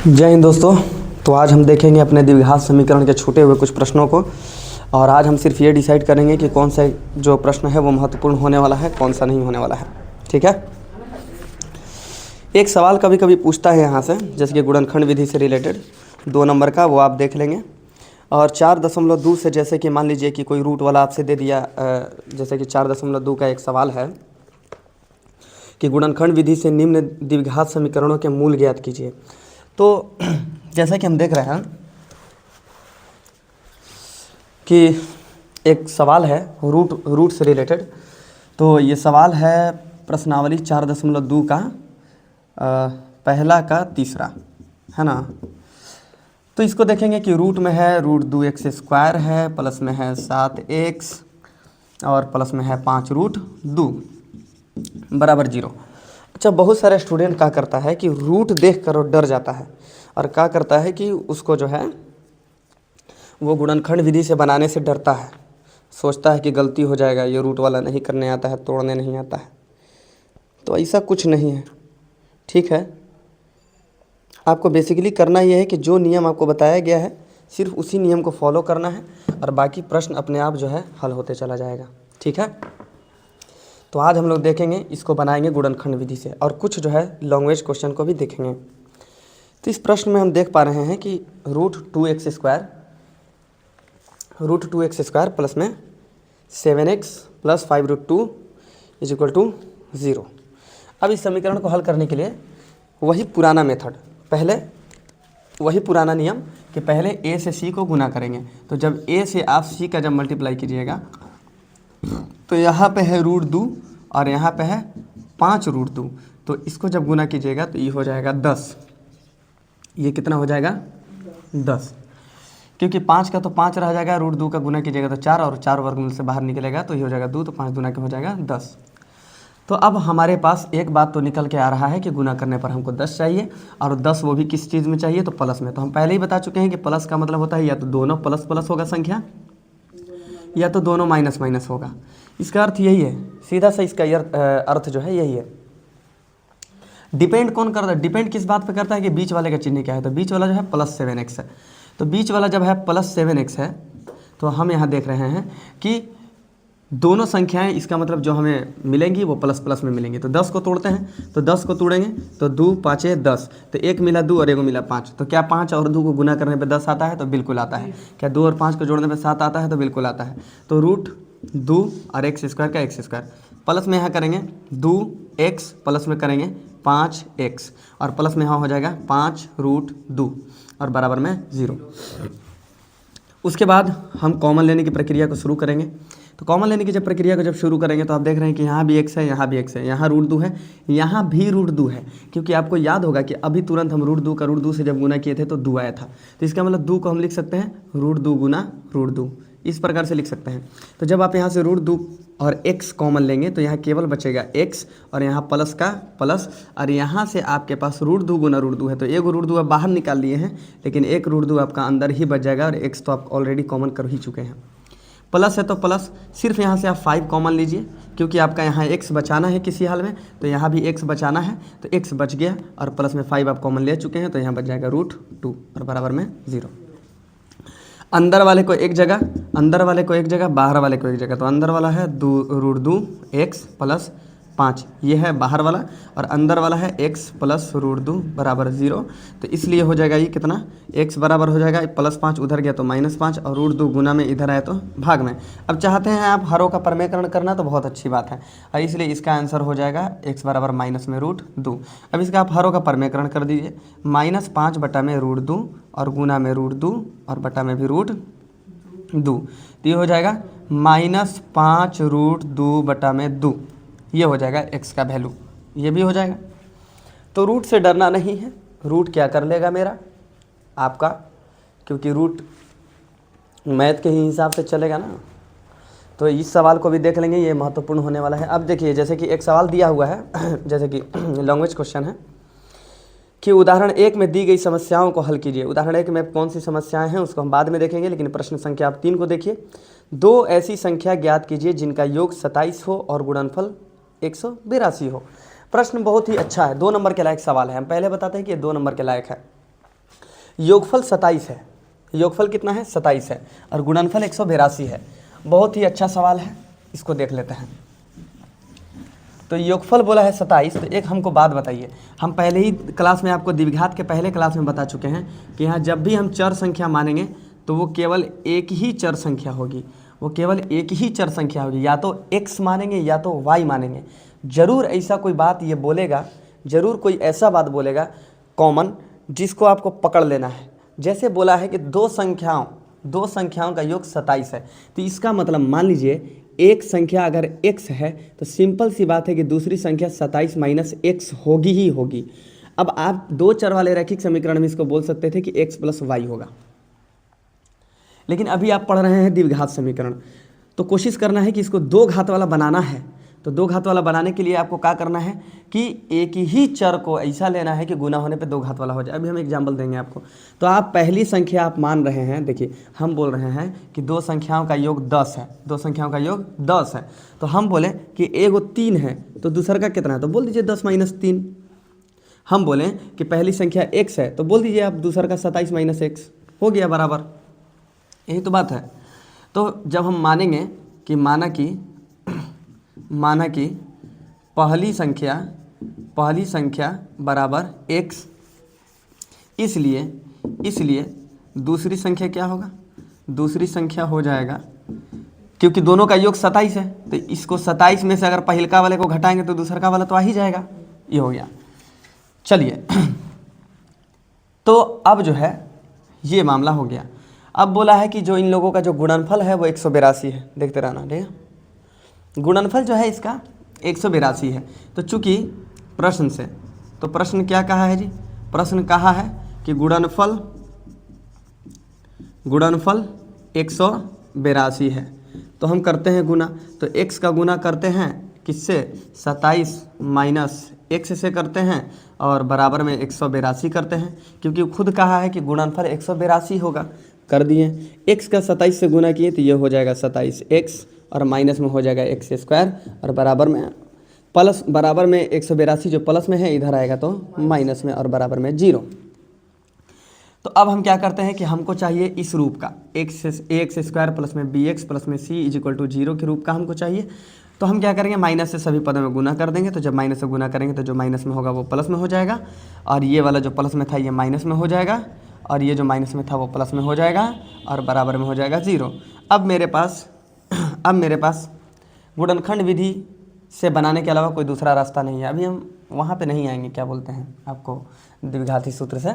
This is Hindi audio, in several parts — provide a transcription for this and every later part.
जय हिंद दोस्तों। तो आज हम देखेंगे अपने द्विघात समीकरण के छूटे हुए कुछ प्रश्नों को। और आज हम सिर्फ ये डिसाइड करेंगे कि कौन सा जो प्रश्न है वो महत्वपूर्ण होने वाला है, कौन सा नहीं होने वाला है। ठीक है। एक सवाल कभी कभी पूछता है यहाँ से, जैसे कि गुणनखंड विधि से रिलेटेड 2 नंबर का, वो आप देख लेंगे। और 4.2 से, जैसे कि मान लीजिए कि कोई रूट वाला आपसे दे दिया, जैसे कि 4.2 का एक सवाल है कि गुणनखंड विधि से निम्न द्विघात समीकरणों के मूल ज्ञात कीजिए। तो जैसा कि हम देख रहे हैं कि एक सवाल है रूट से रिलेटेड। तो ये सवाल है प्रश्नावली 4.2 का पहला का तीसरा, है ना। तो इसको देखेंगे कि रूट में है √2x² है, प्लस में है 7x और प्लस में है 5√2 बराबर 0। अच्छा, बहुत सारे स्टूडेंट क्या करता है कि रूट देख कर डर जाता है और क्या करता है कि उसको जो है वो गुणनखंड विधि से बनाने से डरता है, सोचता है कि गलती हो जाएगा, ये रूट वाला नहीं करने आता है, तोड़ने नहीं आता है। तो ऐसा कुछ नहीं है। ठीक है, आपको बेसिकली करना ये है कि जो नियम आपको बताया गया है सिर्फ उसी नियम को फॉलो करना है और बाकी प्रश्न अपने आप जो है हल होते चला जाएगा। ठीक है। तो आज हम लोग देखेंगे, इसको बनाएंगे गुणनखंड विधि से, और कुछ जो है लैंग्वेज क्वेश्चन को भी देखेंगे। तो इस प्रश्न में हम देख पा रहे हैं कि √2x² प्लस में 7x प्लस 5√2 = 0। अब इस समीकरण को हल करने के लिए वही पुराना मेथड, पहले वही पुराना नियम कि पहले a से c को गुना करेंगे। तो जब a से आप c का जब मल्टीप्लाई कीजिएगा तो यहाँ पे है √2 और यहाँ पे है 5√2। तो इसको जब गुना कीजिएगा तो ये हो जाएगा 10। ये कितना हो जाएगा? 10। क्योंकि 5 का तो 5 रह जाएगा, √2 का गुना कीजिएगा तो 4, और 4 वर्गमूल से बाहर निकलेगा तो ये हो जाएगा 2, तो 5 दूना के हो जाएगा 10। तो अब हमारे पास एक बात तो निकल के आ रहा है कि गुना करने पर हमको 10 चाहिए, और 10 वो भी किस चीज़ में चाहिए? तो प्लस में। तो हम पहले ही बता चुके हैं कि प्लस का मतलब होता है या तो दोनों प्लस प्लस होगा संख्या, या तो दोनों माइनस माइनस होगा। इसका अर्थ यही है, सीधा सा इसका अर्थ जो है यही है। डिपेंड कौन करता है? डिपेंड किस बात पे करता है कि बीच वाले का चिन्ह क्या है। तो बीच वाला जो है +7x है। तो बीच वाला जब है +7x है तो हम यहाँ देख रहे हैं कि दोनों संख्याएं, इसका मतलब जो हमें मिलेंगी वो प्लस प्लस में मिलेंगी। तो 10 को तोड़ते हैं, तो 10 को तोड़ेंगे तो 2 5 10, तो एक मिला 2 और एक मिला 5। तो क्या 5 और 2 को गुना करने पे 10 आता है? तो बिल्कुल आता है। क्या 2 और 5 को जोड़ने पे 7 आता है? तो बिल्कुल आता है। तो √2 और x² का x², प्लस में यहाँ करेंगे 2x, प्लस में करेंगे 5x, और प्लस में यहाँ हो जाएगा 5√2 और बराबर में 0। उसके बाद हम कॉमन लेने की प्रक्रिया को शुरू करेंगे। तो कॉमन लेने की जब प्रक्रिया को जब शुरू करेंगे तो आप देख रहे हैं कि यहाँ भी x है, यहाँ भी x है, यहाँ √2 है, यहाँ भी √2 है। क्योंकि आपको याद होगा कि अभी तुरंत हम √2 का √2 से जब गुना किए थे तो 2 आया था। तो इसका मतलब 2 को हम लिख सकते हैं √2 गुना √2, इस प्रकार से लिख सकते हैं। तो जब आप यहाँ से √2 और x कॉमन लेंगे तो यहाँ केवल बचेगा x, और यहाँ प्लस का प्लस, और यहाँ से आपके पास √2 गुना √2 है। तो एक √2 आप बाहर निकाल लिए हैं, लेकिन एक √2 आपका अंदर ही बच जाएगा, और x तो आप ऑलरेडी कॉमन कर ही चुके हैं। प्लस है तो प्लस, सिर्फ यहाँ से आप 5 कॉमन लीजिए, क्योंकि आपका यहाँ x बचाना है किसी हाल में, तो यहाँ भी x बचाना है, तो x बच गया, और प्लस में 5 आप कॉमन ले चुके हैं, तो यहाँ बच जाएगा √2 और बराबर में 0। अंदर वाले को एक जगह, बाहर वाले को एक जगह। तो अंदर वाला है √2x प्लस 5, ये है बाहर वाला, और अंदर वाला है x प्लस √2 बराबर 0। तो इसलिए हो जाएगा ये कितना, x बराबर हो जाएगा +5 उधर गया तो -5, और √2 गुना में इधर आया तो भाग में। अब चाहते हैं आप हरों का परमेकरण करना तो बहुत अच्छी बात है, और इसलिए इसका आंसर हो जाएगा x बराबर माइनस में √2। अब इसका आप हरों का परमेकरण कर दीजिए, -5 बटा में √2 और गुना में √2 और बटा में भी √2। तो ये हो जाएगा -5√2 बटा में 2, ये हो जाएगा x का वैल्यू, ये भी हो जाएगा। तो रूट से डरना नहीं है, रूट क्या कर लेगा मेरा आपका, क्योंकि रूट मैथ के ही हिसाब से चलेगा ना। तो इस सवाल को भी देख लेंगे, ये महत्वपूर्ण होने वाला है। अब देखिए, जैसे कि एक सवाल दिया हुआ है जैसे कि लैंग्वेज क्वेश्चन है कि उदाहरण 1 में दी गई समस्याओं को हल कीजिए। उदाहरण 1 में कौन सी समस्याएं हैं उसको हम बाद में देखेंगे, लेकिन प्रश्न संख्या आप 3 को देखिए। 2 ऐसी संख्या ज्ञात कीजिए जिनका योग 27 हो और गुणनफल 182 हो। प्रश्न बहुत ही अच्छा है, 2 नंबर के लायक सवाल है। हम पहले बताते हैं कि ये 2 नंबर के लायक है। योगफल 27 है, योगफल कितना है 27 है, और गुणनफल 182 है। बहुत ही अच्छा सवाल है, इसको देख लेते हैं। तो योगफल बोला है 27, तो एक हमको बात बताइए। हम पहले ही क्लास में आपको द्विघात के पहले क्लास में बता चुके हैं कि यहाँ जब भी हम चर संख्या मानेंगे तो वो केवल एक ही चर संख्या होगी, वो केवल एक ही चर संख्या होगी, या तो x मानेंगे या तो y मानेंगे। ज़रूर ऐसा कोई बात ये बोलेगा, ज़रूर कोई ऐसा बात बोलेगा कॉमन जिसको आपको पकड़ लेना है। जैसे बोला है कि दो संख्याओं का योग 27 है, तो इसका मतलब मान लीजिए एक संख्या अगर x है तो सिंपल सी बात है कि दूसरी संख्या 27 माइनस x होगी ही होगी। अब आप दो चर वाले रैखिक समीकरण में इसको बोल सकते थे कि x प्लस वाई होगा, लेकिन अभी आप पढ़ रहे हैं द्विघात समीकरण, तो कोशिश करना है कि इसको दो घात वाला बनाना है। तो दो घात वाला बनाने के लिए आपको क्या करना है कि एक ही चर को ऐसा लेना है कि गुना होने पे दो घात वाला हो जाए। अभी हम एग्जाम्पल देंगे आपको। तो आप पहली संख्या आप मान रहे हैं, देखिए हम बोल रहे हैं कि दो संख्याओं का योग 10 है, दो संख्याओं का योग 10 है। तो हम बोले कि एगो 3 है तो दूसरा का कितना है, तो बोल दीजिए 10 माइनस 3। हम बोलें कि पहली संख्या x है तो बोल दीजिए आप दूसरा का 27 माइनस x, हो गया बराबर। यही तो बात है। तो जब हम मानेंगे कि माना कि पहली संख्या बराबर x, इसलिए दूसरी संख्या क्या होगा, दूसरी संख्या हो जाएगा, क्योंकि दोनों का योग 27 है तो इसको 27 में से अगर पहिलका वाले को घटाएंगे तो दूसरा वाला तो आ ही जाएगा। ये हो गया। चलिए तो अब जो है ये मामला हो गया। अब बोला है कि जो इन लोगों का जो गुणनफल है वो 182 है। देखते रहना, ठीक है। गुणनफल जो है इसका 182 है। तो चूंकि प्रश्न से, तो प्रश्न क्या कहा है जी, प्रश्न कहा है कि गुणनफल 182 है। तो हम करते हैं गुना, तो x का गुना करते हैं किससे, 27 माइनस x से करते हैं और बराबर में 182 करते हैं, क्योंकि खुद कहा है कि गुणनफल 182 होगा। कर दिए, x का 27 से गुना किए तो ये हो जाएगा 27x और माइनस में हो जाएगा x² और बराबर में 182 जो प्लस में है इधर आएगा तो माइनस में और बराबर में 0। तो अब हम क्या करते हैं कि हमको चाहिए इस रूप का ax² प्लस में bx प्लस में c इक्वल टू 0 के रूप का हमको चाहिए। तो हम क्या करेंगे, माइनस से सभी पदों में गुना कर देंगे। तो जब माइनस से गुना करेंगे तो जो माइनस में होगा वो प्लस में हो जाएगा, और ये वाला जो प्लस में था ये माइनस में हो जाएगा, और ये जो माइनस में था वो प्लस में हो जाएगा और बराबर में हो जाएगा 0। अब मेरे पास गुणनखंड विधि से बनाने के अलावा कोई दूसरा रास्ता नहीं है। अभी हम वहाँ पे नहीं आएंगे, क्या बोलते हैं आपको, द्विघाती सूत्र से।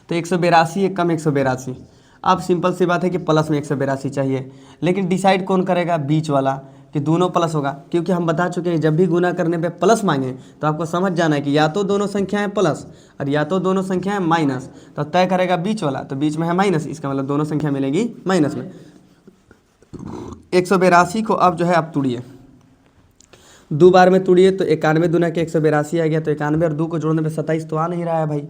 तो 182 एक कम 182। अब सिंपल सी बात है कि प्लस में 182 चाहिए, लेकिन डिसाइड कौन करेगा, बीच वाला, कि दोनों प्लस होगा। क्योंकि हम बता चुके हैं जब भी गुना करने पे प्लस मांगे तो आपको समझ जाना है कि या तो दोनों संख्याएं प्लस और या तो दोनों संख्याएं माइनस। तो तय करेगा बीच वाला, तो बीच में है माइनस, इसका मतलब दोनों संख्या मिलेगी माइनस में। 182 को अब जो है आप तोड़िए, दो बार में तोड़िए तो 91 दूना के 182 आ गया। तो 91 और 2 को जोड़ने पे 27 तो आ नहीं रहा है भाई,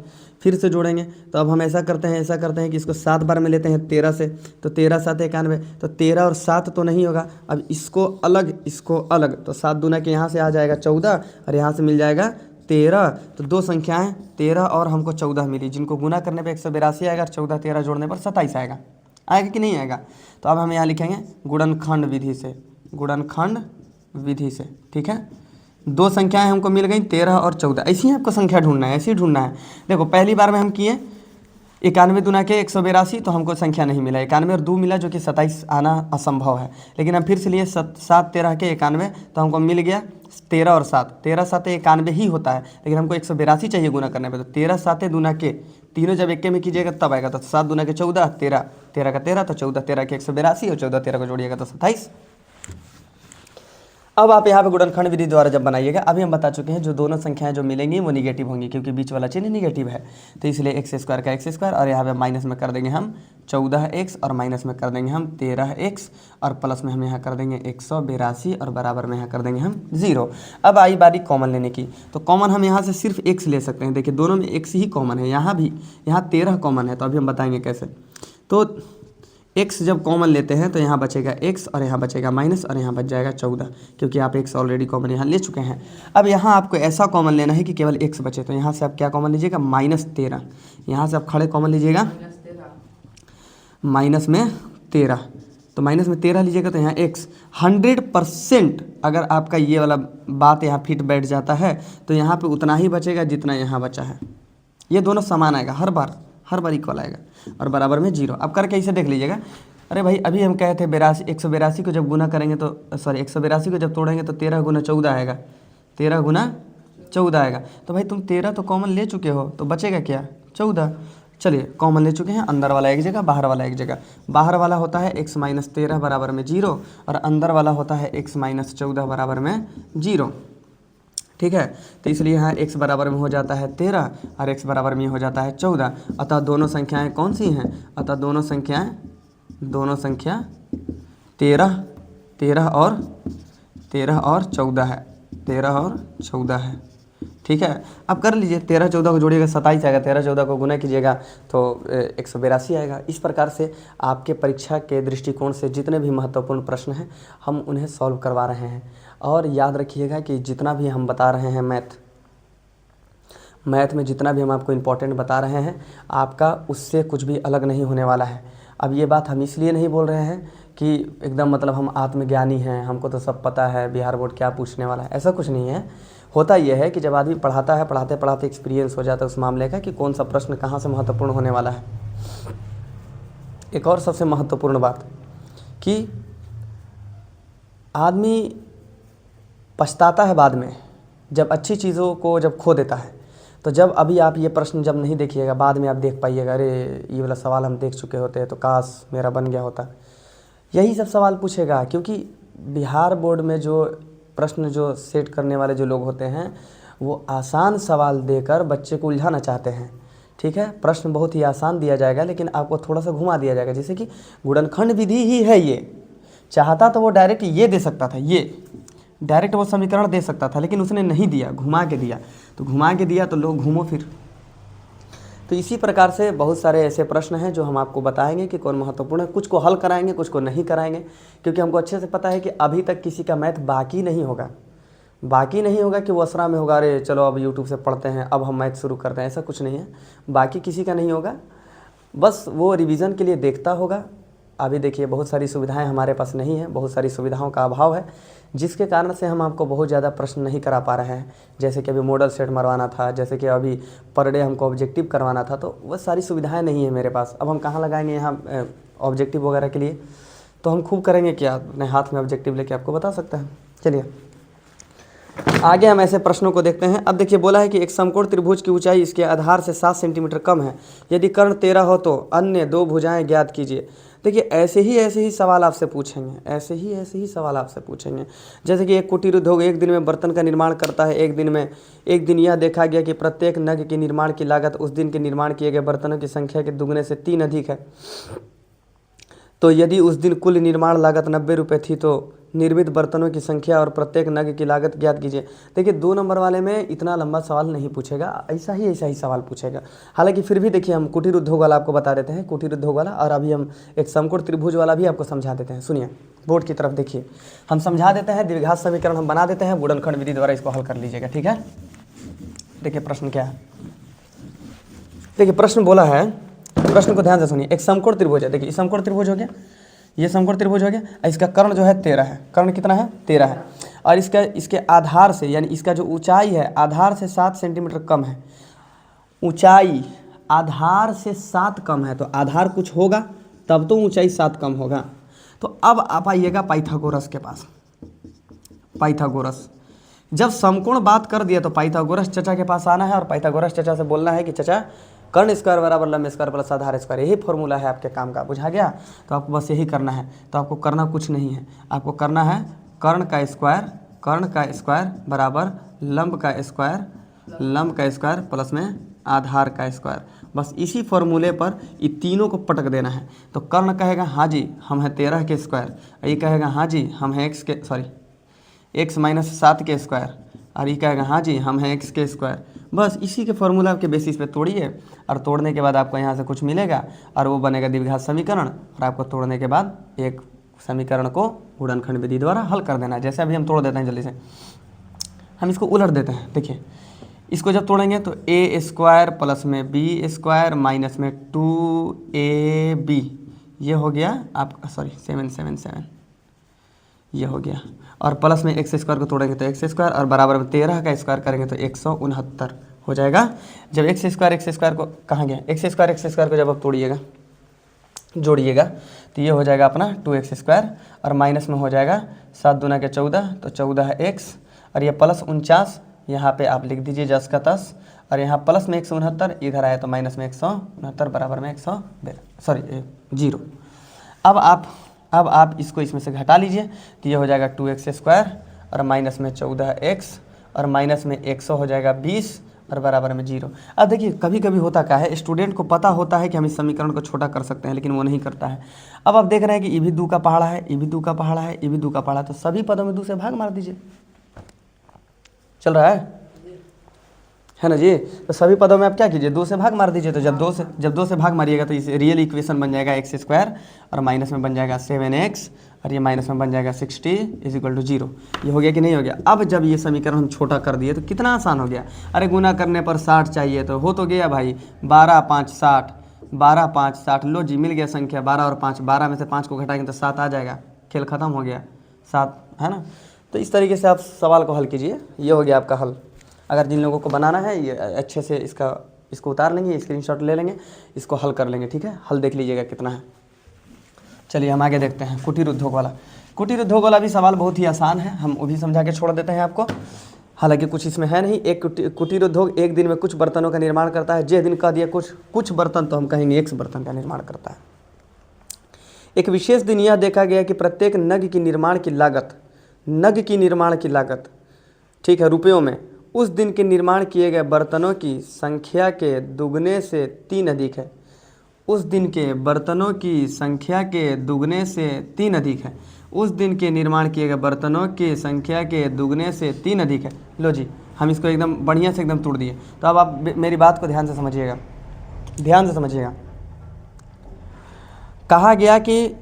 फिर से जोड़ेंगे। तो अब हम ऐसा करते हैं कि इसको 7 बार में लेते हैं 13 से, तो 13 7 91, तो 13 और 7 तो नहीं होगा। अब इसको अलग, तो 7 दूना के यहाँ से आ जाएगा 14 और यहाँ से मिल जाएगा 13। तो दो संख्याएँ 13 और हमको 14 मिली, जिनको गुना करने पर 182 आएगा और 14 13 जोड़ने पर 27 आएगा कि नहीं आएगा। तो अब हम यहाँ लिखेंगे गुणनखंड विधि से, ठीक है। दो संख्याएं हमको मिल गई 13 और 14, ऐसी ही आपको संख्या ढूंढना है, ऐसे ही ढूंढना है। देखो पहली बार में हम किए 91 दूना के 182, तो हमको संख्या नहीं मिला, 91 और 2 मिला जो कि 27 आना असंभव है। लेकिन हम फिर से लिए 7 13 के 91, तो हमको मिल गया 13 और 7, 13 7 91 ही होता है, लेकिन हमको 182 चाहिए गुना करने पे। तो 13 7 दूना के, तीनों जब एक में कीजिएगा तब आएगा। तो 7 दूना के 14, 13 13 का 13, तो 14 13 के 182 और 14 13 को जोड़िएगा तो 27। अब आप यहाँ पे गुणनखंड विधि द्वारा जब बनाइएगा, अभी हम बता चुके हैं जो दोनों संख्याएं जो मिलेंगी वो निगेटिव होंगी, क्योंकि बीच वाला चिन्ह निगेटिव है। तो इसलिए x² का x² और यहाँ पे माइनस में कर देंगे हम 14x और माइनस में कर देंगे हम 13x और प्लस में हम यहाँ कर देंगे 182 और बराबर में यहाँ कर देंगे हम 0। अब आई बारी कॉमन लेने की। तो कॉमन हम यहाँ से सिर्फ x ले सकते हैं। देखिए दोनों में x ही कॉमन है, यहाँ 13 कॉमन है। तो अभी हम बताएंगे कैसे। तो x जब कॉमन लेते हैं तो यहाँ बचेगा x और यहाँ बचेगा माइनस और यहाँ बच जाएगा 14, क्योंकि आप x ऑलरेडी कॉमन यहाँ ले चुके हैं। अब यहाँ आपको ऐसा कॉमन लेना है कि केवल x बचे, तो यहाँ से आप क्या कॉमन लीजिएगा, -13। यहाँ से आप खड़े कॉमन लीजिएगा माइनस में 13, तो माइनस में 13 लीजिएगा तो यहाँ x 100% अगर आपका ये वाला बात यहाँ फिट बैठ जाता है तो यहाँ पे उतना ही बचेगा जितना यहाँ बचा है। ये दोनों समान आएगा, हर बार इक्वल आएगा और बराबर में 0। अब करके इसे देख लीजिएगा। अरे भाई अभी हम कहे थे 182 को जब गुना करेंगे तो सॉरी 182 को जब तोड़ेंगे तो 13 गुना 14 आएगा, 13 गुना 14 आएगा। तो भाई तुम 13 तो कॉमन ले चुके हो, तो बचेगा क्या, 14। चलिए कॉमन ले चुके हैं, अंदर वाला एक जगह बाहर वाला एक जगह। बाहर वाला होता है x माइनस 13 बराबर में 0 और अंदर वाला होता है x माइनस 14 बराबर में 0। ठीक है, तो इसलिए यहाँ x बराबर में हो जाता है 13 और x बराबर में हो जाता है 14। अतः दोनों संख्याएं कौन सी हैं, अतः दोनों संख्या 13 और 14 है, 13 और 14 है। ठीक है, अब कर लीजिए 13 14 को जोड़िएगा 27 आएगा, 13 14 को गुना कीजिएगा तो 182 आएगा। इस प्रकार से आपके परीक्षा के दृष्टिकोण से जितने भी महत्वपूर्ण प्रश्न हैं हम उन्हें सॉल्व करवा रहे हैं। और याद रखिएगा कि जितना भी हम बता रहे हैं मैथ में जितना भी हम आपको इम्पोर्टेंट बता रहे हैं आपका उससे कुछ भी अलग नहीं होने वाला है। अब ये बात हम इसलिए नहीं बोल रहे हैं कि एकदम मतलब हम आत्मज्ञानी हैं, हमको तो सब पता है, बिहार बोर्ड क्या पूछने वाला है, ऐसा कुछ नहीं है। होता यह है कि जब आदमी पढ़ाता है, पढ़ाते पढ़ाते एक्सपीरियंस हो जाता है उस मामले का कि कौन सा प्रश्न कहाँ से महत्वपूर्ण होने वाला है। एक और सबसे महत्वपूर्ण बात कि आदमी पछताता है बाद में जब अच्छी चीज़ों को जब खो देता है। तो जब अभी आप ये प्रश्न जब नहीं देखिएगा, बाद में आप देख पाइएगा, अरे ये वाला सवाल हम देख चुके होते तो काश मेरा बन गया होता। यही सब सवाल पूछेगा, क्योंकि बिहार बोर्ड में जो प्रश्न जो सेट करने वाले जो लोग होते हैं वो आसान सवाल देकर बच्चे को उलझाना चाहते हैं। ठीक है, प्रश्न बहुत ही आसान दिया जाएगा लेकिन आपको थोड़ा सा घुमा दिया जाएगा। जैसे कि गुणनखंड विधि ही है, ये चाहता तो वो डायरेक्ट ये दे सकता था, ये डायरेक्ट वो समीकरण दे सकता था, लेकिन उसने नहीं दिया, घुमा के दिया। तो घुमा के दिया तो लोग घूमो फिर। तो इसी प्रकार से बहुत सारे ऐसे प्रश्न हैं जो हम आपको बताएंगे कि कौन महत्वपूर्ण है। कुछ को हल कराएंगे, कुछ को नहीं कराएंगे, क्योंकि हमको अच्छे से पता है कि अभी तक किसी का मैथ बाकी नहीं होगा कि वो असरा में होगा, अरे चलो अब यूट्यूब से पढ़ते हैं, अब हम मैथ शुरू करते हैं। ऐसा कुछ नहीं है, बाकी किसी का नहीं होगा, बस वो रिवीजन के लिए देखता होगा। अभी देखिए बहुत सारी सुविधाएं हमारे पास नहीं है, बहुत सारी सुविधाओं का अभाव है, जिसके कारण से हम आपको बहुत ज़्यादा प्रश्न नहीं करा पा रहे हैं। जैसे कि अभी मॉडल सेट मरवाना था, जैसे कि अभी पर डे हमको ऑब्जेक्टिव करवाना था, तो वह सारी सुविधाएं नहीं है मेरे पास। अब हम कहाँ लगाएंगे यहाँ ऑब्जेक्टिव वगैरह के लिए, तो हम खूब करेंगे क्या, अपने हाथ में ऑब्जेक्टिव लेके आपको बता सकता है। चलिए आगे हम ऐसे प्रश्नों को देखते हैं। अब देखिए बोला है कि एक समकोण त्रिभुज की ऊंचाई इसके आधार से 7 सेंटीमीटर कम है, यदि कर्ण 13 हो तो अन्य 2 भुजाएं ज्ञात कीजिए। देखिए ऐसे ही सवाल आपसे पूछेंगे, ऐसे ही सवाल आपसे पूछेंगे। जैसे कि एक कुटीर उद्योग एक दिन में बर्तन का निर्माण करता है। एक दिन यह देखा गया कि प्रत्येक नग के निर्माण की लागत उस दिन के निर्माण किए गए बर्तनों की संख्या के दुगने से 3 अधिक है। तो यदि उस दिन कुल निर्माण लागत 90 रुपये थी तो निर्मित बर्तनों की संख्या और प्रत्येक नग की लागत ज्ञात कीजिए। देखिए 2 नंबर वाले में इतना लंबा सवाल नहीं पूछेगा, ऐसा ही सवाल पूछेगा। हालांकि फिर भी देखिए हम कुटीर उद्योग वाला आपको बता देते हैं, कुटीर उद्योग वाला, और अभी हम एक समकोण त्रिभुज वाला भी आपको समझा देते हैं। सुनिए बोर्ड की तरफ देखिए, हम समझा देते हैं, द्विघात समीकरण हम बना देते हैं, गुणनखंड विधि द्वारा इसको हल कर लीजिएगा। ठीक है, देखिए प्रश्न क्या है। देखिए प्रश्न बोला है, प्रश्न को ध्यान से सुनिए। एक समकोण त्रिभुज है, देखिए समकोण त्रिभुज हो गया, ये समकोण त्रिभुज हो गया, इसका कर्ण जो है 13 है, कर्ण कितना है 13 है, और इसके आधार से यानी इसका जो ऊंचाई है आधार से 7 सेंटीमीटर कम है। ऊंचाई आधार से 7 कम है, तो आधार कुछ होगा तब तो ऊंचाई 7 कम होगा। तो अब आप आइएगा पाइथागोरस के पास। पाइथागोरस जब समकोण बात कर दिया तो पाइथागोरस चचा के पास आना है और पाइथागोरस चचा से बोलना है कि चचा कर्ण स्क्वायर बराबर लंब स्क्वायर प्लस आधार स्क्वायर, यही फॉर्मूला है आपके काम का। बुझा गया? तो आपको बस यही करना है। तो आपको करना कुछ नहीं है, आपको करना है कर्ण का स्क्वायर बराबर लंब का स्क्वायर प्लस में आधार का स्क्वायर। बस इसी फॉर्मूले पर ये तीनों को पटक देना है। तो कर्ण कहेगा हाँ जी हम हैं 13 के स्क्वायर, ये कहेगा हाँ जी हम हैं x माइनस 7 के स्क्वायर, और ये कहेगा हाँ जी हम हैं x के स्क्वायर। बस इसी के फॉर्मूला के बेसिस पे तोड़िए और तोड़ने के बाद आपको यहाँ से कुछ मिलेगा और वो बनेगा द्विघात समीकरण और आपको तोड़ने के बाद एक समीकरण को गुणनखंड विधि द्वारा हल कर देना है। जैसे अभी हम तोड़ देते हैं जल्दी से, हम इसको उलट देते हैं। देखिए इसको जब तोड़ेंगे तो ए स्क्वायर प्लस में बी स्क्वायर माइनस में 2ab ये हो गया आपका, सॉरी 777 ये हो गया, और प्लस में एक्स स्क्वायर को तोड़ेंगे तो एक्स स्क्वायर और बराबर में 13 का स्क्वायर करेंगे तो 169 हो जाएगा। जब एक्स स्क्वायर को कहाँ गया, एक्स स्क्वायर को जब आप तोड़िएगा जोड़िएगा तो ये हो जाएगा अपना 2x स्क्वायर और माइनस में हो जाएगा 7 दूना के 14 तो 14 है x और ये प्लस 49 यहाँ पे आप लिख दीजिए 10 का 10 और यहाँ प्लस में 169 इधर आया तो माइनस में 169 बराबर में 0। अब आप इसको इसमें से घटा लीजिए तो ये हो जाएगा 2x स्क्वायर और माइनस में 14x और माइनस में 100 हो जाएगा 20 और बराबर में 0। अब देखिए कभी कभी होता क्या है, स्टूडेंट को पता होता है कि हम इस समीकरण को छोटा कर सकते हैं लेकिन वो नहीं करता है। अब आप देख रहे हैं कि ये भी 2 का पहाड़ा है, ये भी 2 का पहाड़ा है, ये भी 2 का पहाड़ा है, तो सभी पदों में 2 से भाग मार दीजिए। चल रहा है ना जी? तो सभी पदों में आप क्या कीजिए 2 से भाग मार दीजिए। तो जब 2 से भाग मारिएगा तो इस रियल इक्वेशन बन जाएगा एक्स स्क्वायर और माइनस में बन जाएगा 7x और ये माइनस में बन जाएगा 60 इज इक्वल टू 0। ये हो गया कि नहीं हो गया? अब जब ये समीकरण हम छोटा कर दिए तो कितना आसान हो गया। अरे गुना करने पर 60 चाहिए तो हो तो गया भाई, 12 5 60, 12 5 60, लो जी मिल गया संख्या 12 और 5, 12 में से 5 को घटाएंगे तो 7 आ जाएगा, खेल खत्म हो गया, 7 है ना। तो इस तरीके से आप सवाल को हल कीजिए, ये हो गया आपका हल। अगर जिन लोगों को बनाना है ये अच्छे से इसको उतार लेंगे, स्क्रीनशॉट ले लेंगे, इसको हल कर लेंगे, ठीक है। हल देख लीजिएगा कितना है। चलिए हम आगे देखते हैं कुटीर उद्योग वाला। कुटीर उद्योग वाला भी सवाल बहुत ही आसान है, हम वो भी समझा के छोड़ देते हैं आपको। हालांकि कुछ इसमें है नहीं। एक कुटीर उद्योग एक दिन में कुछ बर्तनों का निर्माण करता है। जे दिन कह दिया कुछ बर्तन तो हम कहेंगे x बर्तन का निर्माण करता है। एक विशेष दिन यह देखा गया कि प्रत्येक नग की निर्माण की लागत ठीक है रुपयों में उस दिन के निर्माण किए गए बर्तनों की संख्या के दुगने से 3 अधिक है। उस दिन के बर्तनों की संख्या के दुगने से 3 अधिक है। उस दिन के निर्माण किए गए बर्तनों की संख्या के दुगने से 3 अधिक है। लो जी हम इसको एकदम बढ़िया से एकदम तोड़ दिए। तो अब आप मेरी बात को ध्यान से समझिएगा, कहा गया कि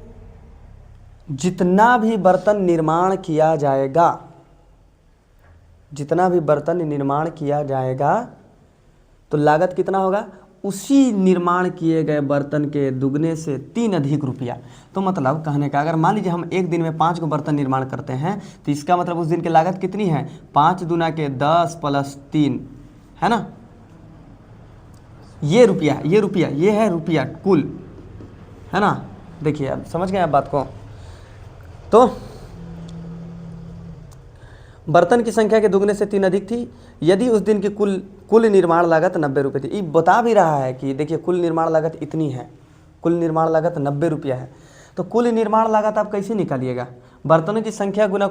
जितना भी बर्तन निर्माण किया जाएगा तो लागत कितना होगा, उसी निर्माण किए गए बर्तन के दुगने से 3 अधिक रुपया। तो मतलब कहने का, अगर मान लीजिए हम एक दिन में 5 को बर्तन निर्माण करते हैं तो इसका मतलब उस दिन की लागत कितनी है, 5 दूना के 10 प्लस 3 है ना। ये है रुपया कुल, है ना। देखिए अब समझ गए आप बात को। तो बर्तन की संख्या के दुगने से 3 अधिक थी यदि उस दिन की कुल निर्माण लागत 90 रुपये थी। ये बता भी रहा है कि देखिए कुल निर्माण लागत इतनी है, कुल निर्माण लागत 90 रुपया है। तो कुल निर्माण लागत आप कैसे निकालिएगा, बर्तनों की संख्या गुना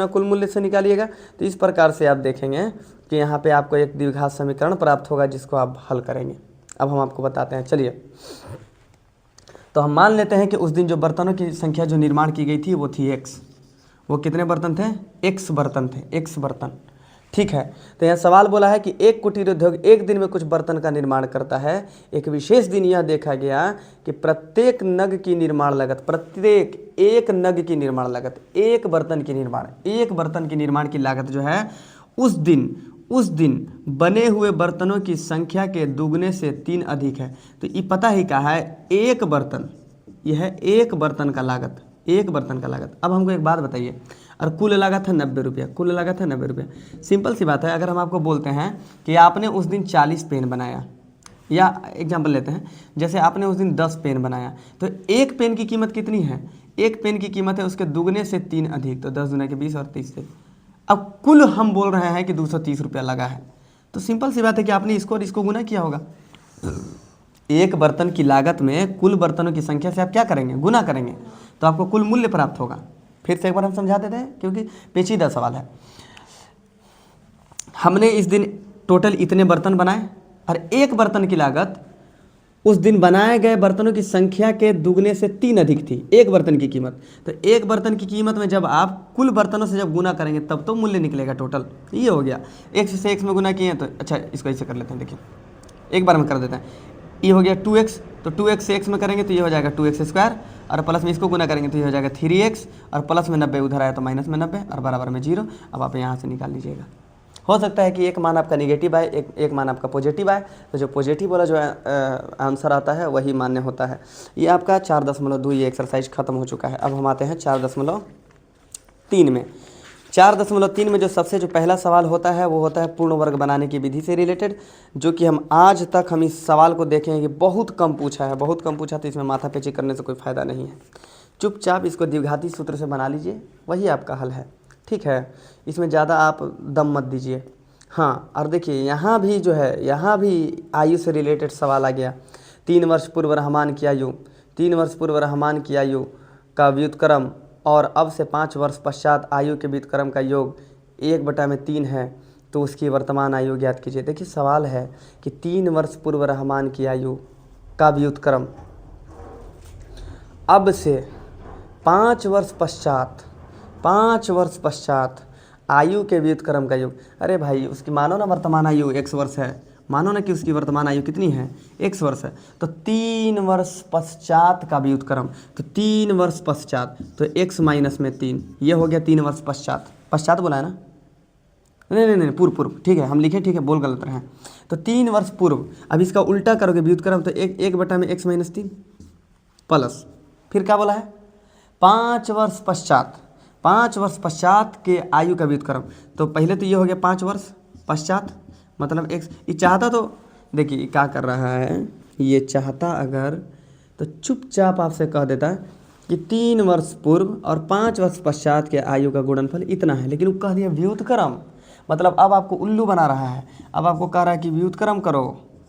कुल मूल्य से निकालिएगा। तो इस प्रकार से आप देखेंगे कि यहाँ पे आपको एक द्विघात समीकरण प्राप्त होगा जिसको आप हल करेंगे। अब हम आपको बताते हैं। चलिए तो हम मान लेते हैं कि उस दिन जो बर्तनों की संख्या जो निर्माण की गई थी वो थी x। वो कितने बर्तन थे, x बर्तन, ठीक है। तो यहाँ सवाल बोला है कि एक कुटीर उद्योग एक दिन में कुछ बर्तन का निर्माण करता है। एक विशेष दिन यह देखा गया कि प्रत्येक नग की निर्माण लागत, एक नग की निर्माण लागत, एक बर्तन की निर्माण की लागत जो है उस दिन बने हुए बर्तनों की संख्या के दुगने से 3 अधिक है। तो ये पता ही कहा है एक बर्तन, यह है एक बर्तन का लागत। अब हमको एक बात बताइए, और कुल लागत है 90 रुपया, सिंपल सी बात है। अगर हम आपको बोलते हैं कि आपने उस दिन 40 पेन बनाया, या एग्जाम्पल लेते हैं जैसे आपने उस दिन 10 पेन बनाया, तो एक पेन की कीमत कितनी है, एक पेन की कीमत है उसके दुगने से 3 अधिक, तो 10 दूना के 20 और 30 से। अब कुल हम बोल रहे हैं कि 230 रुपया लगा है, तो सिंपल सी बात है कि आपने इसको और इसको गुना किया होगा। एक बर्तन की लागत में कुल बर्तनों की संख्या से आप क्या करेंगे, गुना करेंगे, तो आपको कुल मूल्य प्राप्त होगा। फिर से एक बार हम समझा देते हैं क्योंकि पेचीदा सवाल है। हमने इस दिन टोटल इतने बर्तन बनाए और एक बर्तन की लागत उस दिन बनाए गए बर्तनों की संख्या के दुगने से 3 अधिक थी एक बर्तन की कीमत। तो एक बर्तन की कीमत में जब आप कुल बर्तनों से जब गुना करेंगे तब तो मूल्य निकलेगा टोटल। ये हो गया, x से x में गुना किए तो अच्छा इसको ऐसे कर लेते हैं, देखिए एक बार में कर देते हैं। ये हो गया 2x, तो 2x से x में करेंगे तो ये हो जाएगा 2x स्क्वायर, और प्लस में इसको गुना करेंगे तो ये हो जाएगा 3x, और प्लस में 90 उधर आया तो माइनस में 90 और बराबर में 0। अब आप यहाँ से निकाल लीजिएगा। हो सकता है कि एक मान आपका निगेटिव आए, एक मान आपका पॉजिटिव आए, तो जो पॉजिटिव वाला जो आंसर आता है वही मान्य होता है। ये आपका 4.2 ये एक्सरसाइज खत्म हो चुका है। अब हम आते हैं 4.3 में। 4.3 में जो सबसे जो पहला सवाल होता है वो होता है पूर्ण वर्ग बनाने की विधि से रिलेटेड, जो कि हम आज तक हम इस सवाल को देखेंगे कि बहुत कम पूछा है, बहुत कम पूछा, तो इसमें माथापेची करने से कोई फ़ायदा नहीं है। चुपचाप इसको द्विघाती सूत्र से बना लीजिए, वही आपका हल है, ठीक है। इसमें ज़्यादा आप दम मत दीजिए। हाँ, और देखिए यहाँ भी जो है, यहाँ भी आयु से रिलेटेड सवाल आ गया। 3 वर्ष पूर्व रहमान की आयु, 3 वर्ष पूर्व रहमान की आयु का व्युत्क्रम और अब से 5 वर्ष पश्चात आयु के व्युत्क्रम का योग 1/3 है, तो उसकी वर्तमान आयु ज्ञात कीजिए। देखिए सवाल है कि 3 वर्ष पूर्व रहमान की आयु का व्युत्क्रम अब से 5 वर्ष पश्चात, 5 वर्ष पश्चात आयु के व्युत्क्रम का योग। अरे भाई उसकी मानो ना वर्तमान आयु x वर्ष है, मानो ना कि उसकी वर्तमान आयु कितनी है, x वर्ष है, तो 3 वर्ष पश्चात का व्युत्क्रम, तो 3 वर्ष पश्चात, तो x माइनस में 3, ये हो गया 3 वर्ष पश्चात। पश्चात बोला है ना, नहीं पूर्व, ठीक है हम लिखे, ठीक है बोल गलत रहे हैं। तो 3 वर्ष पूर्व, अब इसका उल्टा करोगे व्युत्क्रम, तो 1/x माइनस 3 प्लस, फिर क्या बोला है 5 वर्ष पश्चात, 5 वर्ष पश्चात के आयु का व्युत्क्रम। तो पहले तो ये हो गया 5 वर्ष पश्चात, मतलब x, ये चाहता तो देखिए क्या कर रहा है, ये चाहता अगर तो चुपचाप आपसे कह देता कि 3 वर्ष पूर्व और 5 वर्ष पश्चात के आयु का गुणनफल इतना है, लेकिन वो कह दिया व्युत्क्रम, मतलब अब आपको उल्लू बना रहा है। अब आपको कह रहा है कि व्युत्क्रम करो,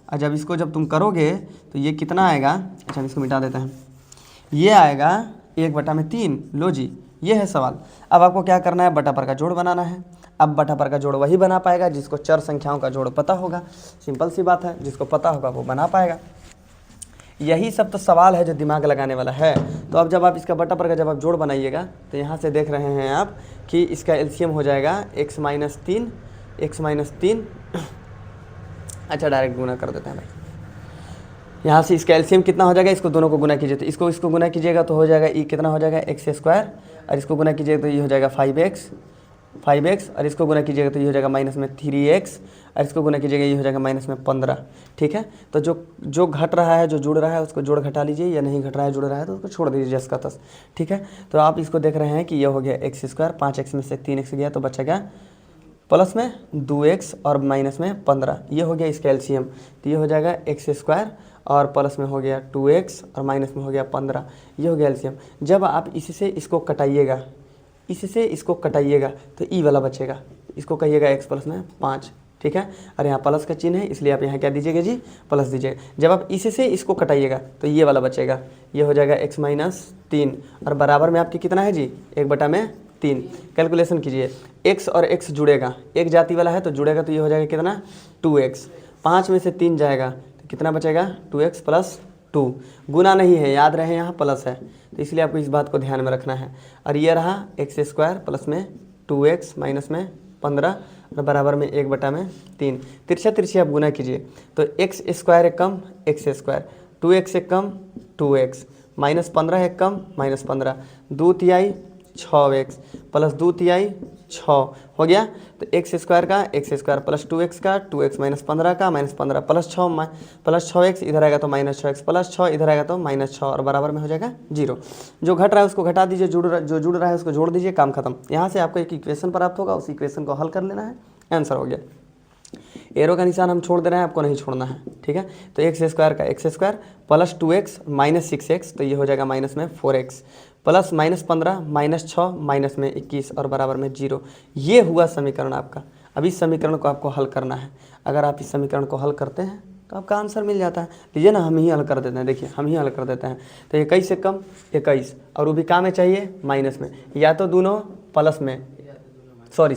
और जब तुम करोगे तो ये कितना आएगा, अच्छा हम इसको मिटा देते हैं, ये आएगा 1/3। लो जी, ये है सवाल। अब आपको क्या करना है, बटा पर का जोड़ बनाना है। अब बटा पर का जोड़ वही बना पाएगा जिसको चर संख्याओं का जोड़ पता होगा, सिंपल सी बात है, जिसको पता होगा वो बना पाएगा। यही सब तो सवाल है जो दिमाग लगाने वाला है। तो अब जब आप इसका बटा पर का जब आप जोड़ बनाइएगा तो यहाँ से देख रहे हैं आप कि इसका एलसीएम हो जाएगा x माइनस 3, अच्छा डायरेक्ट गुना कर देते हैं भाई। यहाँ से इसका एलसीएम कितना हो जाएगा, इसको दोनों को गुना कीजिए, तो इसको गुना कीजिएगा तो हो जाएगा ई कितना हो जाएगा x², और इसको गुना कीजिएगा तो ये हो जाएगा 5x, और इसको गुना कीजिएगा तो ये हो जाएगा माइनस में 3x, और इसको गुना कीजिएगा ये हो जाएगा माइनस में 15। ठीक है, तो जो घट रहा है, जो जुड़ रहा है उसको जोड़ घटा लीजिए, या नहीं घट रहा है जुड़ रहा है तो उसको छोड़ दीजिए जस का तस। ठीक है, तो आप इसको देख रहे हैं कि ये हो गया x², 5x में से 3x गया तो बचा गया प्लस में 2x और माइनस में 15, ये हो गया इसका एलसीएम। तो ये हो जाएगा x² और प्लस में हो गया 2x और माइनस में हो गया 15, ये हो गया एलसीएम। जब आप इससे इसको कटाइएगा तो ई वाला बचेगा, इसको कहिएगा x प्लस में 5। ठीक है, और यहाँ प्लस का चिन्ह है इसलिए आप यहाँ क्या दीजिएगा जी, प्लस दीजिएगा। जब आप इससे इसको कटाइएगा तो ये वाला बचेगा, ये हो जाएगा x माइनस 3, और बराबर में आपके कितना है जी, 1/3। कैलकुलेशन कीजिए, x और x जुड़ेगा, एक जाति वाला है तो जुड़ेगा, तो ये हो जाएगा कितना 2x, 5 में से 3 जाएगा तो कितना बचेगा 2x प्लस 2, गुना नहीं है याद रहे यहाँ प्लस है, तो इसलिए आपको इस बात को ध्यान में रखना है। और ये रहा x² प्लस में 2x माइनस में 15 और बराबर में 1/3। तिरछा आप गुना कीजिए तो x² एक कम x², 2x एक कम 2x, माइनस 15 एक कम माइनस 15, 2 तिहाई 6x प्लस 2 तिहाई 6 हो गया। तो x² का x² प्लस 2x का 2x माइनस 15 का माइनस 15 प्लस 6x इधर आएगा तो माइनस 6x प्लस 6 इधर आएगा तो माइनस 6 और बराबर में हो जाएगा 0। जो घट रहा है उसको घटा दीजिए, जो जुड़ रहा है उसको जोड़ दीजिए, काम खत्म। यहाँ से आपको एक इक्वेशन प्राप्त होगा, उस इक्वेशन को हल कर लेना है, आंसर हो गया। एरो का निशान हम छोड़ दे रहे हैं, आपको नहीं छोड़ना है। ठीक है, तो x² का x² plus 2x minus 6x, तो ये हो जाएगा माइनस में 4x plus minus 15 minus 6 minus में 21 और बराबर में 0। ये हुआ समीकरण आपका। अब इस समीकरण को आपको हल करना है। अगर आप इस समीकरण को हल करते हैं तो आपका आंसर मिल जाता है। लीजिए ना, हम ही हल कर देते हैं, देखिए हम ही हल कर देते हैं। तो 21 से कम 21, और वो भी कहाँ में चाहिए, माइनस में, या तो दोनों प्लस में, सॉरी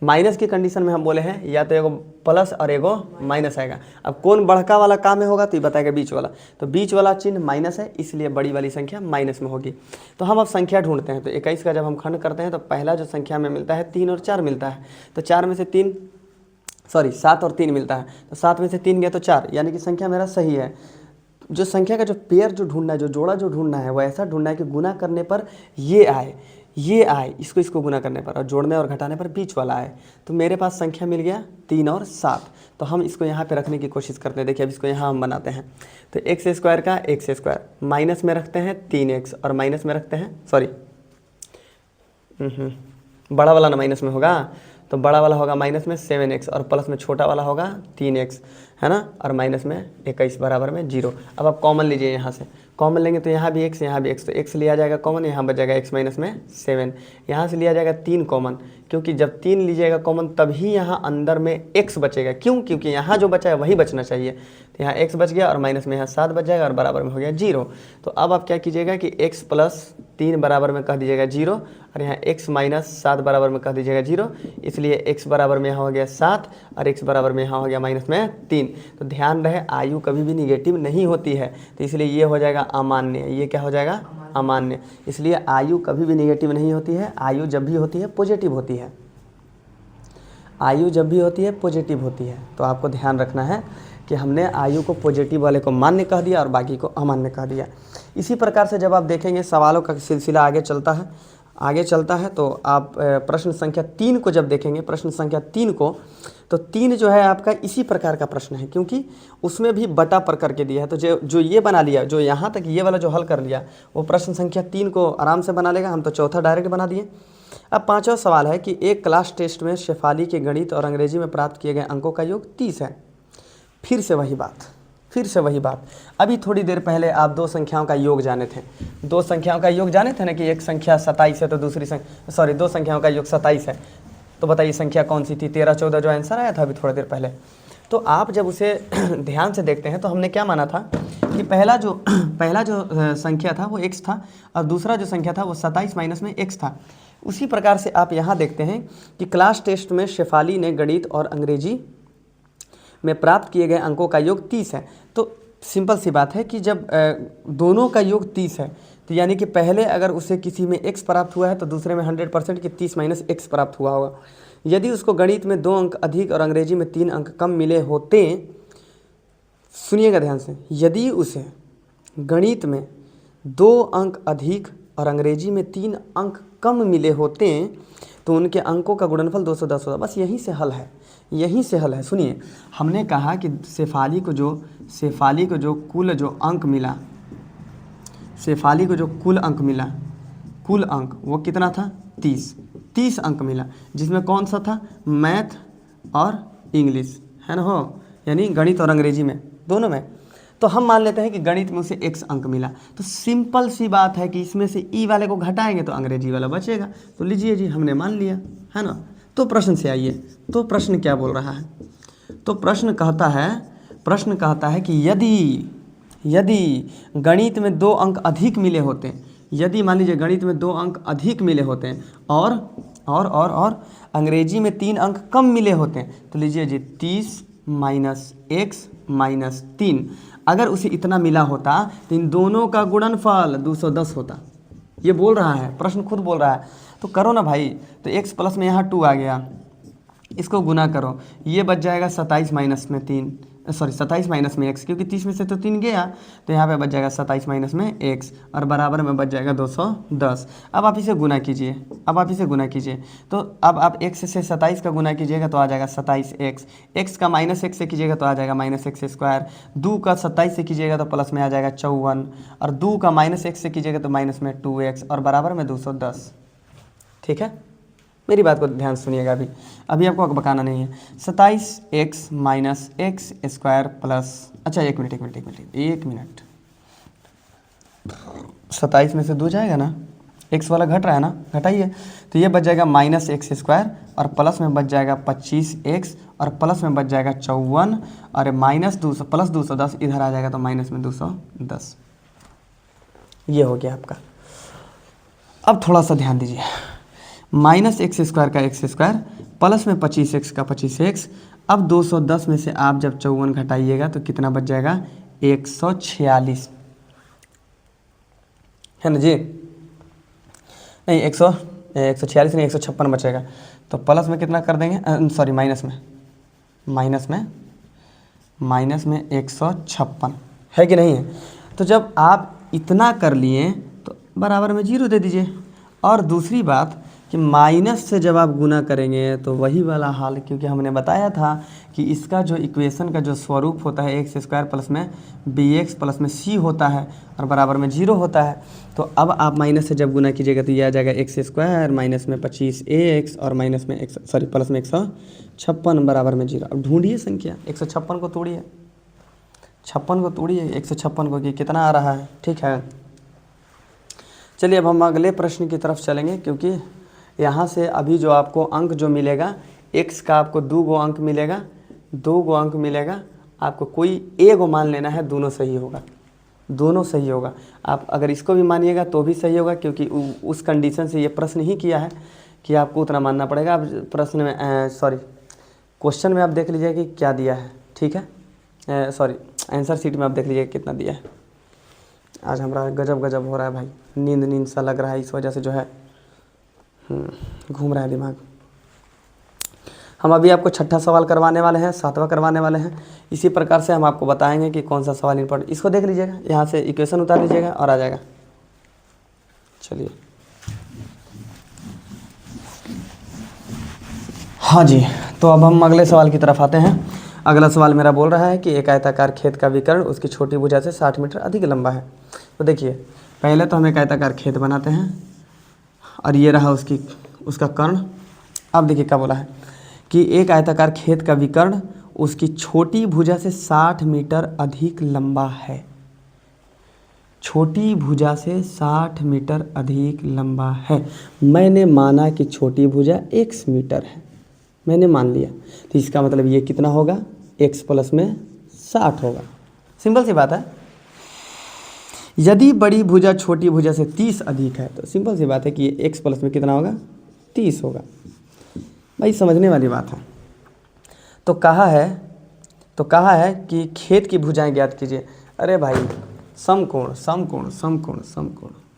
माइनस की कंडीशन में हम बोले हैं या तो एगो प्लस और एगो माइनस आएगा। अब कौन बड़का वाला काम में होगा तो ये बताएगा बीच वाला, तो बीच वाला चिन्ह माइनस है, इसलिए बड़ी वाली संख्या माइनस में होगी। तो हम अब संख्या ढूंढते हैं। तो 21 का जब हम खंड करते हैं तो पहला जो संख्या में मिलता है 3 और 4 मिलता है, तो 4 में से 3 7 और 3 मिलता है, तो 7 में से 3 गया तो 4, यानी कि संख्या मेरा सही है। जो संख्या का जो पेयर जो ढूंढना है, जो जोड़ा जो ढूंढना है, वो ऐसा ढूंढना है कि गुना करने पर ये आए, इसको करने पर, और जोड़ने और घटाने पर बीच वाला आए। तो मेरे पास संख्या मिल गया 3 और 7। तो हम इसको यहाँ पे रखने की कोशिश करते हैं। देखिए अब इसको यहाँ हम बनाते हैं। तो एक्स स्क्वायर का एक्स स्क्वायर माइनस में रखते हैं 3x और माइनस में रखते हैं, सॉरी बड़ा वाला ना माइनस में होगा, तो बड़ा वाला होगा माइनस में 7x और प्लस में छोटा वाला होगा 3x, है ना, और माइनस में 21 बराबर में 0। अब आप कॉमन लीजिए, यहाँ से कॉमन लेंगे तो यहाँ भी x यहाँ भी x, तो x लिया जाएगा कॉमन, यहाँ बच जाएगा x माइनस में 7। यहाँ से लिया जाएगा 3 कॉमन, क्योंकि जब 3 लीजिएगा कॉमन तभी यहाँ अंदर में x बचेगा। क्यों? क्योंकि यहाँ जो बचा है वही बचना चाहिए। तो यहाँ x बच गया और माइनस में यहाँ 7 बच जाएगा और बराबर में हो गया 0। तो अब आप क्या कीजिएगा कि x प्लस 3 बराबर में कह दीजिएगा 0 और यहाँ x माइनस 7 बराबर में कह दीजिएगा 0। इसलिए x बराबर में यहाँ हो गया 7 और x बराबर में यहाँ हो गया माइनस में 3। तो ध्यान रहे आयु कभी भी निगेटिव नहीं होती है, तो इसलिए ये हो जाएगा अमान्य। ये क्या हो जाएगा? अमान्य। इसलिए आयु कभी भी निगेटिव नहीं होती है, आयु जब भी होती है पॉजिटिव होती है। आयु जब भी होती है पॉजिटिव होती है। तो आपको ध्यान रखना है कि हमने आयु को पॉजिटिव वाले को मान्य कह दिया और बाकी को अमान्य कह दिया। इसी प्रकार से जब आप देखेंगे सवालों का सिलसिला आगे चलता है तो आप प्रश्न संख्या 3 को जब देखेंगे, प्रश्न संख्या 3 को, तो 3 जो है आपका इसी प्रकार का प्रश्न है, क्योंकि उसमें भी बटा पर करके दिया है। तो जो ये बना लिया, जो यहाँ तक ये वाला जो हल कर लिया, वो प्रश्न संख्या 3 को आराम से बना लेगा। हम तो चौथा डायरेक्ट बना दिए। अब पांचवा सवाल है कि एक क्लास टेस्ट में शेफाली के गणित और अंग्रेजी में प्राप्त किए गए अंकों का योग 30 है। फिर से वही बात। अभी थोड़ी देर पहले आप दो संख्याओं का योग जाने थे। दो संख्याओं का योग जाने थे ना, कि एक संख्या 27 है तो दूसरी संख्या, दो संख्याओं का योग 27 है। तो बताइए संख्या कौन सी थी? 13, 14 जो आंसर आया था अभी थोड़ी देर पहले। तो आप जब उसे ध्यान से देखते हैं तो हमने क्या माना था कि पहला जो संख्या था वो x था और दूसरा जो संख्या था वो 27 माइनस में x था। उसी प्रकार से आप यहाँ देखते हैं कि क्लास टेस्ट में शेफाली ने गणित और अंग्रेजी में प्राप्त किए गए अंकों का योग 30 है। तो सिंपल सी बात है कि जब दोनों का योग 30 है तो यानी कि पहले अगर उसे किसी में x प्राप्त हुआ है तो दूसरे में 100% कि 30 माइनस x प्राप्त हुआ होगा। यदि उसको गणित में 2 अंक अधिक और अंग्रेजी में 3 अंक कम मिले होते, सुनिएगा ध्यान से, यदि उसे गणित में 2 अंक अधिक और अंग्रेजी में 3 अंक कम मिले होते तो उनके अंकों का गुणनफल 210 होता। बस यहीं से हल है। सुनिए, हमने कहा कि शेफाली को जो कुल अंक मिला, कुल अंक वो कितना था? 30 अंक मिला, जिसमें कौन सा था? मैथ और इंग्लिश, है ना, हो, यानी गणित और अंग्रेजी में, दोनों में। तो हम मान लेते हैं कि गणित में उसे x अंक मिला। तो सिंपल सी बात है कि इसमें से ई वाले को घटाएंगे तो अंग्रेजी वाला बचेगा। तो लीजिए जी, हमने मान लिया, है ना। तो प्रश्न से आइए, तो प्रश्न क्या बोल रहा है? तो प्रश्न कहता है कि यदि गणित में 2 अंक अधिक मिले होते, यदि मान लीजिए गणित में 2 अंक अधिक मिले होते हैं और अंग्रेजी में 3 अंक कम मिले होते हैं, तो लीजिए जी 30 माइनस x माइनस 3, अगर उसे इतना मिला होता तो इन दोनों का गुणनफल 210 होता। ये बोल रहा है, प्रश्न खुद बोल रहा है। तो करो ना भाई, तो x प्लस में यहाँ 2 आ गया, इसको गुना करो, ये बच जाएगा 27 माइनस में x, क्योंकि 30 में से तो 3 गया, तो यहाँ पे बच जाएगा 27 माइनस में x और बराबर में बच जाएगा 210। अब आप इसे गुना कीजिए, तो अब आप x से 27 का गुना कीजिएगा तो आ जाएगा 27x, x का माइनस x से कीजिएगा तो आ जाएगा माइनस x स्क्वायर, 2 का 27 से कीजिएगा तो प्लस में आ जाएगा 54 और 2 का माइनस x से कीजिएगा तो माइनस में 2x और बराबर में 210। ठीक है, मेरी बात को ध्यान सुनिएगा। अभी आपको बकाना नहीं है। 27x minus x square plus, अच्छा एक मिनट, 27 में से 2 जाएगा ना, x वाला घट रहा है ना, घटाइए, तो ये बच जाएगा माइनस एक्स स्क्वायर और प्लस में बच जाएगा 25x और प्लस में बच जाएगा 54 और माइनस 200 प्लस 210 इधर आ जाएगा तो माइनस में 210। ये हो गया आपका। अब थोड़ा सा ध्यान दीजिए, माइनस एक्स स्क्वायर का एक्स स्क्वायर प्लस में 25x का 25x। अब 210 में से आप जब 54 घटाइएगा तो कितना बच जाएगा, 146, है ना जी। नहीं 146 नहीं, 156 बचेगा। तो प्लस में कितना कर देंगे, सॉरी माइनस में 156, है कि नहीं है। तो जब आप इतना कर लिए तो बराबर में 0 दे दीजिए। और दूसरी बात कि माइनस से जब आप गुना करेंगे तो वही वाला हाल, क्योंकि हमने बताया था कि इसका जो इक्वेशन का जो स्वरूप होता है एक्स स्क्वायर प्लस में बी एक्स प्लस में सी होता है और बराबर में 0 होता है। तो अब आप माइनस से जब गुना कीजिएगा तो ये आ जाएगा एक्स स्क्वायर माइनस में 25x और माइनस में प्लस में 156 बराबर में 0। अब ढूंढिए संख्या, 156 को तोड़िए, 56 को तोड़िए 156 को, कि कितना आ रहा है। ठीक है, चलिए अब हम अगले प्रश्न की तरफ चलेंगे, क्योंकि यहाँ से अभी जो आपको अंक जो मिलेगा x का, आपको 2 गो अंक मिलेगा, 2 गो अंक मिलेगा आपको। कोई एक गो मान लेना है, दोनों सही होगा, दोनों सही होगा। आप अगर इसको भी मानिएगा तो भी सही होगा, क्योंकि उस कंडीशन से ये प्रश्न ही किया है कि आपको उतना मानना पड़ेगा। अब प्रश्न में क्वेश्चन में आप देख लीजिए कि क्या दिया है। ठीक है, आंसर शीट में आप देख लीजिए कितना दिया है। आज हमारा गजब हो रहा है भाई, नींद सा लग रहा है, इस वजह से जो है घूम रहा है दिमाग। हम अभी आपको 6ठा सवाल करवाने वाले हैं, 7वां करवाने वाले हैं। इसी प्रकार से हम आपको बताएंगे कि कौन सा सवाल इंपॉर्टेंट। इसको देख लीजिएगा, यहाँ से इक्वेशन उतार लीजिएगा और आ जाएगा। चलिए हाँ जी, तो अब हम अगले सवाल की तरफ आते हैं। अगला सवाल मेरा बोल रहा है कि एक आयताकार खेत का विकर्ण उसकी छोटी भुजा से 60 मीटर अधिक लंबा है। तो देखिए, पहले तो हम एक आयताकार खेत बनाते हैं और ये रहा उसका कर्ण। अब देखिए क्या बोला है कि एक आयताकार खेत का विकर्ण उसकी छोटी भुजा से 60 मीटर अधिक लंबा है। छोटी भुजा से 60 मीटर अधिक लंबा है। मैंने माना कि छोटी भुजा x मीटर है, मैंने मान लिया, तो इसका मतलब ये कितना होगा, x प्लस में 60 होगा। सिंपल सी बात है। यदि बड़ी भुजा छोटी भुजा से 30 अधिक है तो सिंपल सी बात है कि ये x प्लस में कितना होगा, 30 होगा। भाई समझने वाली बात है। तो कहा है कि खेत की भुजाएं ज्ञात कीजिए। अरे भाई समकोण,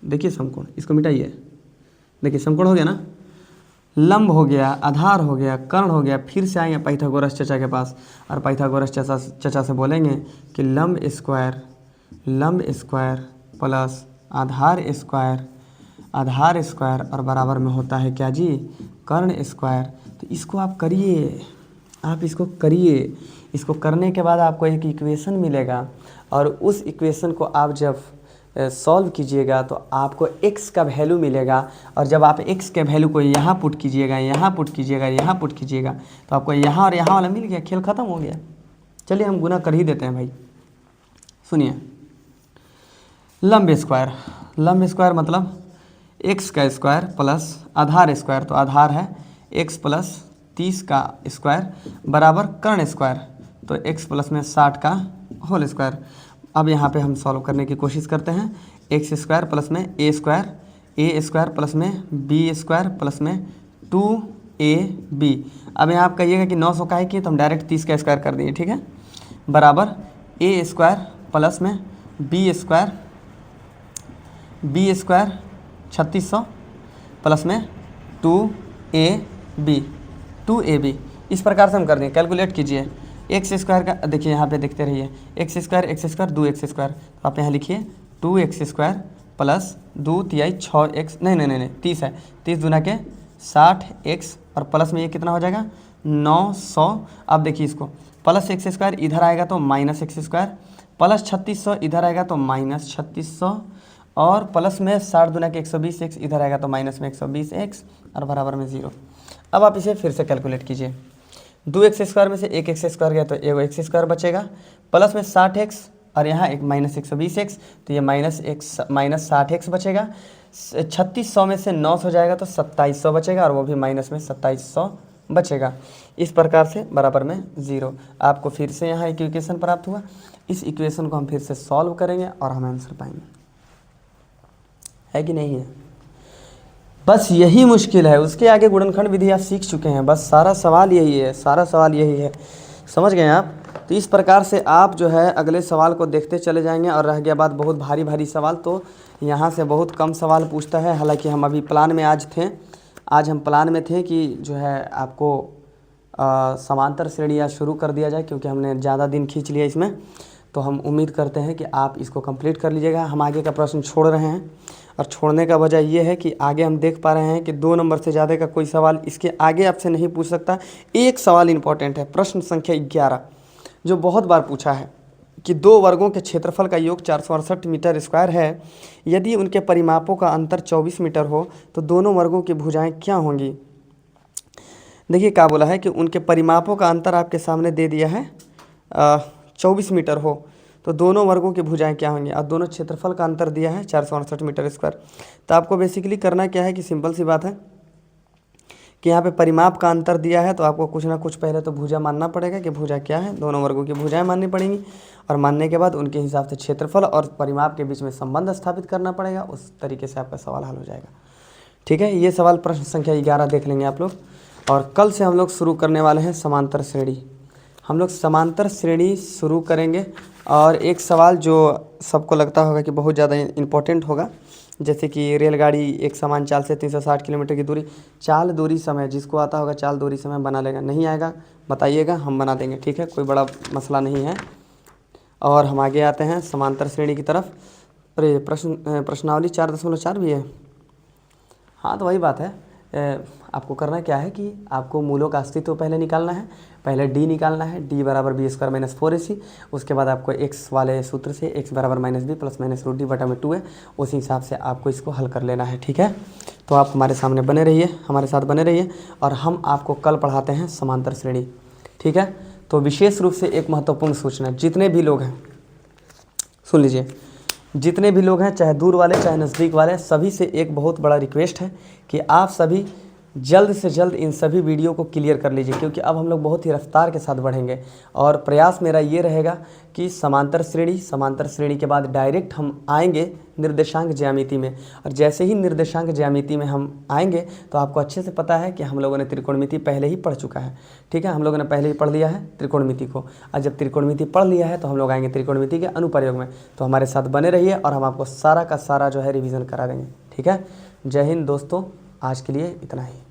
देखिए समकोण, इसको मिटाइए। देखिए समकोण हो गया ना, लंब हो गया, आधार हो गया, कर्ण हो गया। फिर से आएंगे पाइथागोरस चचा के पास और पाइथागोरस चचा से बोलेंगे कि लंब स्क्वायर प्लस आधार स्क्वायर और बराबर में होता है क्या जी, कर्ण स्क्वायर। तो इसको आप करिए, इसको करने के बाद आपको एक इक्वेशन मिलेगा और उस इक्वेशन को आप जब सॉल्व कीजिएगा तो आपको x का वैल्यू मिलेगा। और जब आप x के वैल्यू को यहाँ पुट कीजिएगा तो आपको यहाँ और यहाँ वाला मिल गया, खेल ख़त्म हो गया। चलिए हम गुना कर ही देते हैं भाई। सुनिए, लंब स्क्वायर मतलब x का स्क्वायर प्लस आधार स्क्वायर, तो आधार है x प्लस 30 का स्क्वायर बराबर कर्ण स्क्वायर, तो x प्लस में 60 का होल स्क्वायर। अब यहाँ पे हम सॉल्व करने की कोशिश करते हैं। एक्स स्क्वायर प्लस में ए स्क्वायर प्लस में बी स्क्वायर प्लस में 2ab। अब यहाँ आप कहिएगा कि 900 का है कि, तो हम डायरेक्ट 30 का स्क्वायर कर दिए। ठीक है, बराबर ए स्क्वायर प्लस में बी स्क्वायर 3600 प्लस में 2ab। इस प्रकार से हम कर देंगे। कैलकुलेट कीजिए एक्स स्क्वायर का, देखिए यहाँ पे देखते रहिए, एक्स स्क्वायर 2x स्क्वायर, तो आप यहाँ लिखिए 2x स्क्वायर प्लस 2 तिहाई 6x, नहीं 30 है, 30 दूना के 60x और प्लस में ये कितना हो जाएगा 900। अब देखिए इसको प्लस x स्क्वायर इधर आएगा तो माइनस x स्क्वायर, प्लस 3600 इधर आएगा तो माइनस 3600 और प्लस में 60 दूना के 120x इधर आएगा तो माइनस में 120x और बराबर में 0। अब आप इसे फिर से कैलकुलेट कीजिए। 2x स्क्वायर में से एक x स्क्वायर गया तो एगो x स्क्वायर बचेगा, प्लस में 60x और यहाँ एक माइनस 120x, तो ये माइनस 60x बचेगा। 3600 में से 900 जाएगा तो 2700 बचेगा और वो भी माइनस में 2700 बचेगा। इस प्रकार से बराबर में 0। आपको फिर से यहाँ एक इक्वेशन प्राप्त हुआ। इस इक्वेशन को हम फिर से सॉल्व करेंगे और हम आंसर पाएंगे, है कि नहीं है। बस यही मुश्किल है, उसके आगे गुणनखंड विधि आप सीख चुके हैं, बस सारा सवाल यही है, सारा सवाल यही है, समझ गए आप। तो इस प्रकार से आप जो है अगले सवाल को देखते चले जाएंगे। और रह गया बात बहुत भारी भारी सवाल, तो यहाँ से बहुत कम सवाल पूछता है। हालांकि हम अभी प्लान में आज हम प्लान में थे कि जो है आपको समांतर श्रेणियाँ शुरू कर दिया जाए, क्योंकि हमने ज़्यादा दिन खींच लिया इसमें। तो हम उम्मीद करते हैं कि आप इसको कंप्लीट कर लीजिएगा। हम आगे का प्रश्न छोड़ रहे हैं, और छोड़ने का वजह ये है कि आगे हम देख पा रहे हैं कि 2 नंबर से ज़्यादा का कोई सवाल इसके आगे आपसे नहीं पूछ सकता। एक सवाल इंपॉर्टेंट है, प्रश्न संख्या 11, जो बहुत बार पूछा है कि 2 वर्गों के क्षेत्रफल का योग 468 मीटर स्क्वायर है। यदि उनके परिमापों का अंतर 24 मीटर हो तो दोनों वर्गों की भुजाएं क्या होंगी। देखिए क्या बोला है कि उनके परिमापों का अंतर आपके सामने दे दिया है 24 मीटर हो तो दोनों वर्गों की भुजाएं क्या होंगी, और दोनों क्षेत्रफल का अंतर दिया है 468 मीटर स्क्वायर। तो आपको बेसिकली करना क्या है कि सिंपल सी बात है कि यहाँ पे परिमाप का अंतर दिया है, तो आपको कुछ ना कुछ पहले तो भुजा मानना पड़ेगा कि भुजा क्या है, दोनों वर्गों की भुजाएं माननी पड़ेंगी। और मानने के बाद उनके हिसाब से क्षेत्रफल और परिमाप के बीच में संबंध स्थापित करना पड़ेगा। उस तरीके से आपका सवाल हल हो जाएगा। ठीक है, ये सवाल प्रश्न संख्या 11 देख लेंगे आप लोग। और कल से हम लोग शुरू करने वाले हैं समांतर श्रेणी। हम लोग समांतर श्रेणी शुरू करेंगे। और एक सवाल जो सबको लगता होगा कि बहुत ज़्यादा इम्पोर्टेंट होगा, जैसे कि रेलगाड़ी एक समान चाल से 360 किलोमीटर की दूरी, चाल दूरी समय, जिसको आता होगा चाल दूरी समय बना लेगा। नहीं आएगा बताइएगा, हम बना देंगे, ठीक है, कोई बड़ा मसला नहीं है। और हम आगे आते हैं समांतर श्रेणी की तरफ। अरे प्रश्नावली 4.4 भी है। हाँ, तो वही बात है, आपको करना क्या है कि आपको मूलों का अस्तित्व पहले निकालना है। पहले d निकालना है, d बराबर बी स्क्वायर माइनस 4ac। उसके बाद आपको x वाले सूत्र से x बराबर minus B plus minus root D बटा में 2 है, उसी हिसाब से आपको इसको हल कर लेना है। ठीक है, तो आप हमारे सामने बने रहिए, हमारे साथ बने रहिए, और हम आपको कल पढ़ाते हैं समांतर श्रेणी। ठीक है, तो विशेष रूप से एक महत्वपूर्ण सूचना, जितने भी लोग हैं सुन लीजिए, जितने भी लोग हैं, चाहे दूर वाले चाहे नज़दीक वाले, सभी से एक बहुत बड़ा रिक्वेस्ट है कि आप सभी जल्द से जल्द इन सभी वीडियो को क्लियर कर लीजिए, क्योंकि अब हम लोग बहुत ही रफ्तार के साथ बढ़ेंगे। और प्रयास मेरा ये रहेगा कि समांतर श्रेणी के बाद डायरेक्ट हम आएंगे निर्देशांक ज्यामिति में। और जैसे ही निर्देशांक ज्यामिति में हम आएंगे तो आपको अच्छे से पता है कि हम लोगों ने त्रिकोणमिति पहले ही पढ़ चुका है। ठीक है, हम लोगों ने पहले ही पढ़ लिया है त्रिकोणमिति को, और जब त्रिकोणमिति पढ़ लिया है तो हम लोग आएंगे त्रिकोणमिति के अनुप्रयोग में। तो हमारे साथ बने रहिए और हम आपको सारा का सारा जो है रिवीजन करा देंगे। ठीक है, जय हिंद दोस्तों, आज के लिए इतना ही।